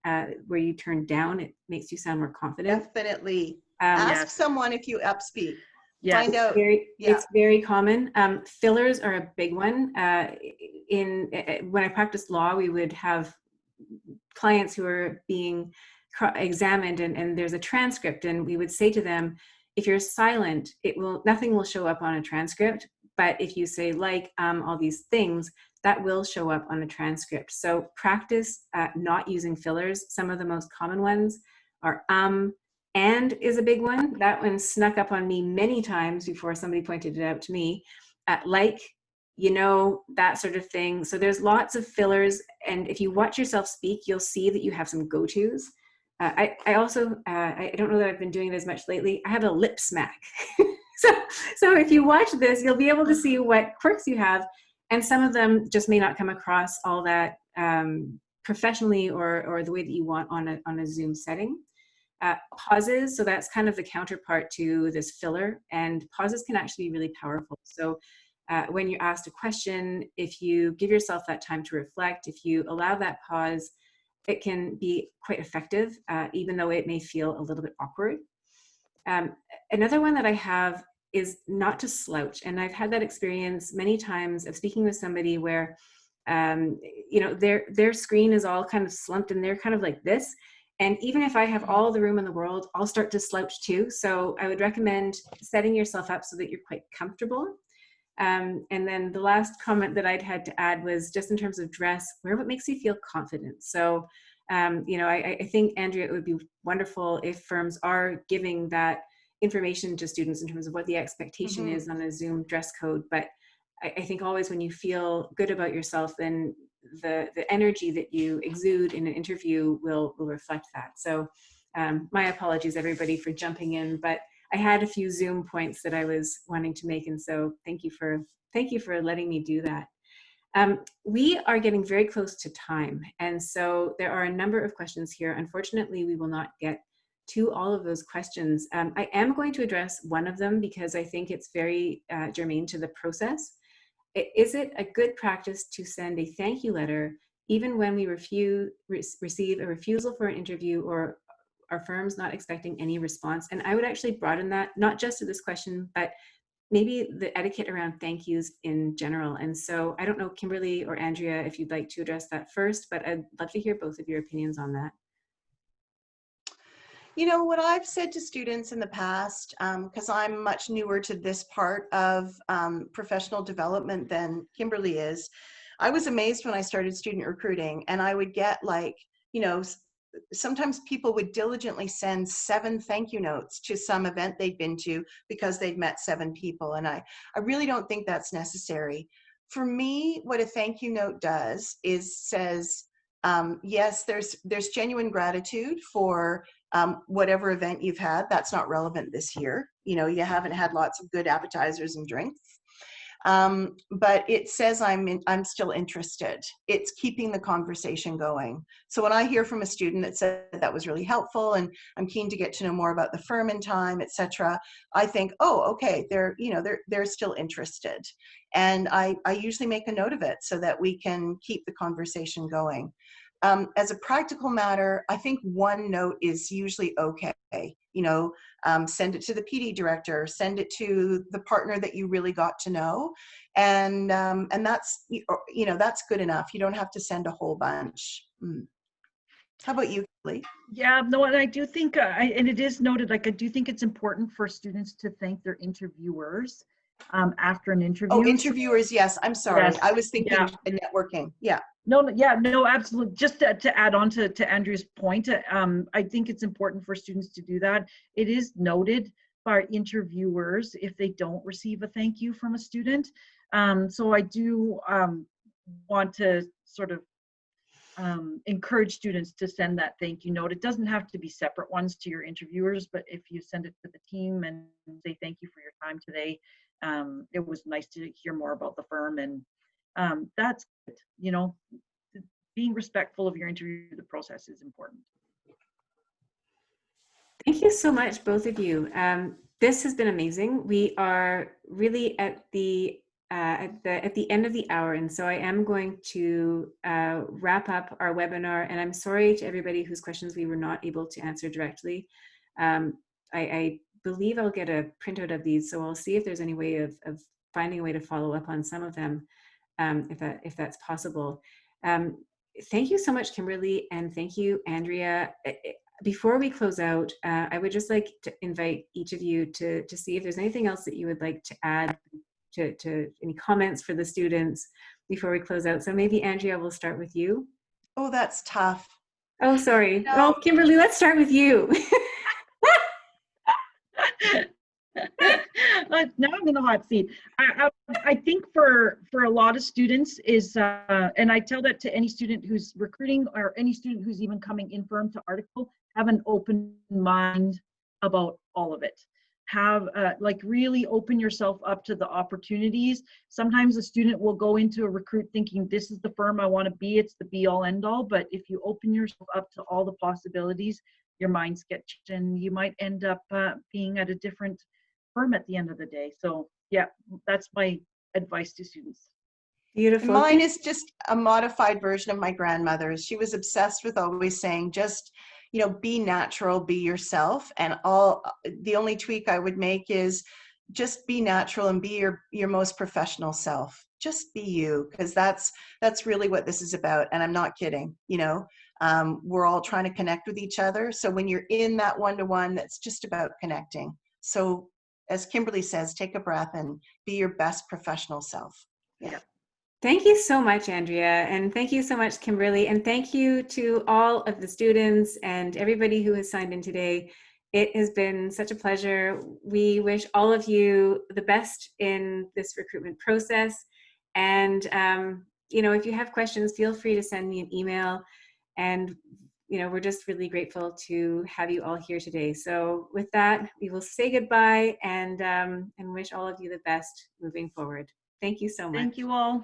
where you turn down. It makes you sound more confident. Definitely. Ask Yes. someone if you upspeak. Yes. Find out. It's very common. Fillers are a big one. When I practiced law, we would have clients who are being examined, and there's a transcript, and we would say to them, if you're silent, nothing will show up on a transcript. But if you say like all these things, that will show up on a transcript. So practice not using fillers. Some of the most common ones are and is a big one. That one snuck up on me many times before somebody pointed it out to me. Like, you know, that sort of thing. So there's lots of fillers. And if you watch yourself speak, you'll see that you have some go-tos. I also, I don't know that I've been doing it as much lately. I have a lip smack. So if you watch this, you'll be able to see what quirks you have. And some of them just may not come across all that professionally or the way that you want on a Zoom setting. Pauses, so that's kind of the counterpart to this filler, and pauses can actually be really powerful. So when you're asked a question, if you give yourself that time to reflect, if you allow that pause, it can be quite effective, even though it may feel a little bit awkward. Another one that I have is not to slouch, and I've had that experience many times of speaking with somebody where you know, their screen is all kind of slumped and they're kind of like this. And even if I have all the room in the world, I'll start to slouch too. So I would recommend setting yourself up so that you're quite comfortable. And then the last comment that I'd had to add was just in terms of dress, wear what makes you feel confident. So, you know, I think, Andrea, it would be wonderful if firms are giving that information to students in terms of what the expectation is on a Zoom dress code. But I think always when you feel good about yourself, then the energy that you exude in an interview will reflect that. So my apologies, everybody, for jumping in, but I had a few Zoom points that I was wanting to make, and so thank you for letting me do that. We are getting very close to time, and so there are a number of questions here. Unfortunately, we will not get to all of those questions. I am going to address one of them because I think it's very germane to the process. Is it a good practice to send a thank you letter even when we receive a refusal for an interview or our firm's not expecting any response? And I would actually broaden that, not just to this question, but maybe the etiquette around thank yous in general. And so I don't know, Kimberly or Andrea, if you'd like to address that first, but I'd love to hear both of your opinions on that. You know, what I've said to students in the past, because I'm much newer to this part of professional development than Kimberly is, I was amazed when I started student recruiting, and I would get like, you know, sometimes people would diligently send 7 thank you notes to some event they'd been to because they'd met 7 people. And I really don't think that's necessary. For me, what a thank you note does is says, yes, there's genuine gratitude for whatever event you've had. That's not relevant this year. You know, you haven't had lots of good appetizers and drinks. But it says I'm still interested. It's keeping the conversation going. So when I hear from a student that said that was really helpful and I'm keen to get to know more about the firm in time, etc., I think, oh, okay, they're still interested. And I usually make a note of it so that we can keep the conversation going. As a practical matter, I think one note is usually okay. You know, send it to the PD director, send it to the partner that you really got to know, and that's that's good enough. You don't have to send a whole bunch. How about you, Lee? Yeah, no, and I do think, and it is noted, like I do think it's important for students to thank their interviewers after an interview. Oh, interviewers, yes. I'm sorry. Yes. I was thinking Yeah. networking. Yeah. No, yeah, no, absolutely. Just to add on to Andrea's point, I think it's important for students to do that. It is noted by interviewers if they don't receive a thank you from a student. So I do want to sort of encourage students to send that thank you note. It doesn't have to be separate ones to your interviewers, but if you send it to the team and say thank you for your time today, it was nice to hear more about the firm, and that's good. You know, being respectful of your interview, the process is important. Thank you so much, both of you. This has been amazing. We are really at the end of the hour, and so I am going to wrap up our webinar. And I'm sorry to everybody whose questions we were not able to answer directly. I believe I'll get a printout of these, so I'll see if there's any way of finding a way to follow up on some of them, if that's possible. Thank you so much, Kimberly, and thank you, Andrea. Before we close out, I would just like to invite each of you to see if there's anything else that you would like to add to any comments for the students before we close out. So maybe, Andrea, we'll start with you. Oh, that's tough. Oh, sorry. No. Well, Kimberly, let's start with you. Now I'm in the hot seat. I think for a lot of students is, and I tell that to any student who's recruiting or any student who's even coming in firm to article, have an open mind about all of it. Have like really open yourself up to the opportunities. Sometimes a student will go into a recruit thinking this is the firm I want to be, it's the be all end all, but if you open yourself up to all the possibilities, your mind's sketched and you might end up being at a different firm at the end of the day. So yeah, that's my advice to students. Beautiful. And mine is just a modified version of my grandmother's. She was obsessed with always saying, just, you know, be natural, be yourself. And the only tweak I would make is just be natural and be your most professional self. Just be you, because that's really what this is about. And I'm not kidding, you know. We're all trying to connect with each other. So when you're in that one-to-one, that's just about connecting. So as Kimberly says, take a breath and be your best professional self. Yeah. Thank you so much, Andrea, and thank you so much, Kimberly, and thank you to all of the students and everybody who has signed in today. It has been such a pleasure. We wish all of you the best in this recruitment process. And you know, if you have questions, feel free to send me an email. And you know, we're just really grateful to have you all here today. So with that, we will say goodbye and wish all of you the best moving forward. Thank you so much. Thank you all.